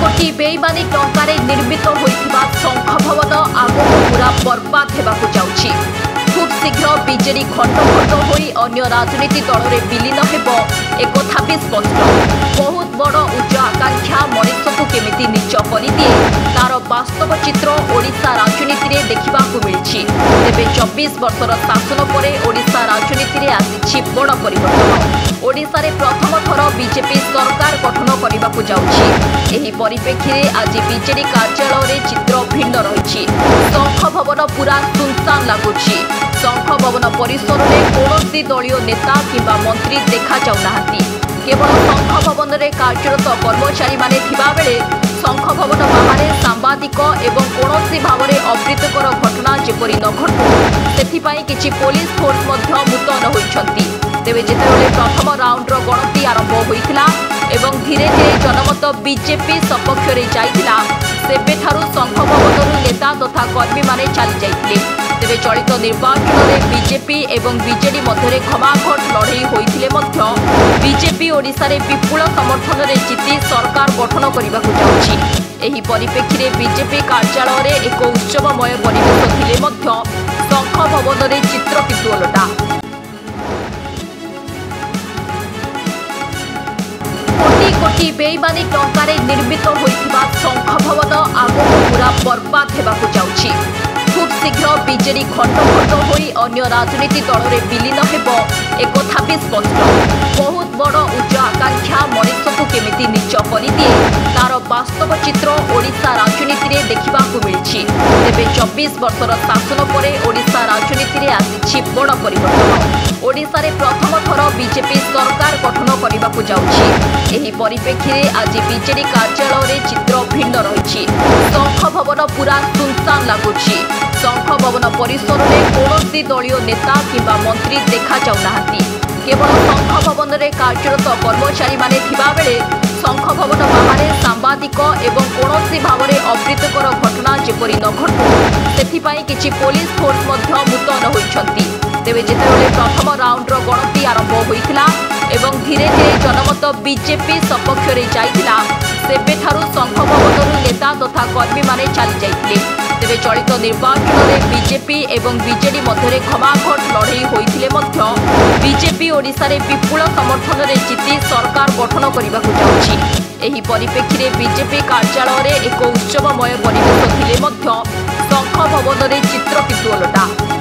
कोटी बेईमानी टंकारे निर्मित होइथिबा शंख भवन आगो पूरा बर्बाद हेबाकु जाउछि। खूब शीघ्र बीजेडी खंड खंड होई अन्य राजनीति दल में विलीन हेब एकथा भी स्पष्ट। बहुत बड़ उच्च आकांक्षा मनुष्य को केमिति नीच करदिए तार वास्तव चित्र ओडिशा राजनीति में देखा मिली। तेबे 24 वर्षर शासन पर ओडिशा राजनीति में आसी बड़ परिवर्तन। ओडिशा रे प्रथम थर बीजेपी सरकार गठन करने को जाउछि। एही परिप्रेक्षी रे आज बीजेडी कार्यालय रे चित्र भिन्न रही। शंख भवन पूरा सुनसान लगुछि। शंख भवन परिसर में कौन दलीय नेता किंबा मंत्री देखा जाऊना। केवल शंख भवन में कार्यरत कर्मचारी माने थिबा बेले शंख भवन बाहर सांबादिक एवं कौन भाव में अप्रीतकर घटना जेपरी न घटू से किछि पुलिस फोर्स मुतयन होइछंती। तेबे जेतेबेले प्रथम राउंडर गणति आरंभ होइतिला एवं धीरे धीरे जनमत बीजेपी सपक्ष रे जाइतिला सेबेठारु शंख भवनरु नेता तथा कर्मी माने चली जाइतिले। तेबे चलित निर्वाचन में बीजेपी एवं बीजेडी मध्य घमाघट लड़ई होइतिले मध्य बीजेपी ओडिशा रे विपुल समर्थन रे जीति सरकार गठन करने को जाउछि। एही परिप्रेक्षी रे बीजेपी कार्यालय रे एक उत्सवमय परिवेश थिले मध्य शंख भवन रे चित्र किंतु ओलटा। कोटी कोटी बेईमानी टंकारे निर्मित होइथिबा शंख भवन आगो पूरा बर्बाद हेबाकु जाउछि। खूब शीघ्र बीजेडी खंड खंड होई अन्य राजनीति दल में विलीन हेब एकथा भी स्पष्ट। बहुत बड़ उच्च आकांक्षा मनुष्य को केमिति नीच करदिए तार वास्तव चित्र ओडिशा राजनीति में देखा मिली। तेबे 24 वर्षर शासन पर ओडिशा राजनीति में आसी बड़ परिवर्तन। ओडिशा रे प्रथम थर बीजेपी सरकार गठन करने को जाउछि। एही परिप्रेक्षी रे आज बीजेडी कार्यालय रे चित्र भिन्न रही। शंख भवन पूरा सुनसान लगुछि। शंख भवन परिसर में कौन दलीय नेता किंबा मंत्री देखा जाऊना। केवल शंख भवन में कार्यरत कर्मचारी माने थिबा बेले शंख भवन बाहर सांबादिक एवं कौन भाव में अप्रीतकर घटना जेपरी न घटू से किछि पुलिस फोर्स मुतयन होइछंती। तेबे जेतेबेले प्रथम राउंडर गणति आरंभ होइतिला एवं धीरे धीरे जनमत बीजेपी सपक्ष रे जाइतिला सेबेठारु शंख भवनरु नेता तथा कर्मी माने चली जाइतिले। तेबे चलित निर्वाचन में बीजेपी एवं बीजेडी मध्य घमाघट लड़ई होइतिले मध्य बीजेपी ओडिशा रे विपुल समर्थन रे जीति सरकार गठन करने को जाउछि। एही परिप्रेक्षी रे बीजेपी कार्यालय रे एक उत्सवमय परिवेश थिले मध्य शंख भवन रे चित्र किंतु ओलटा।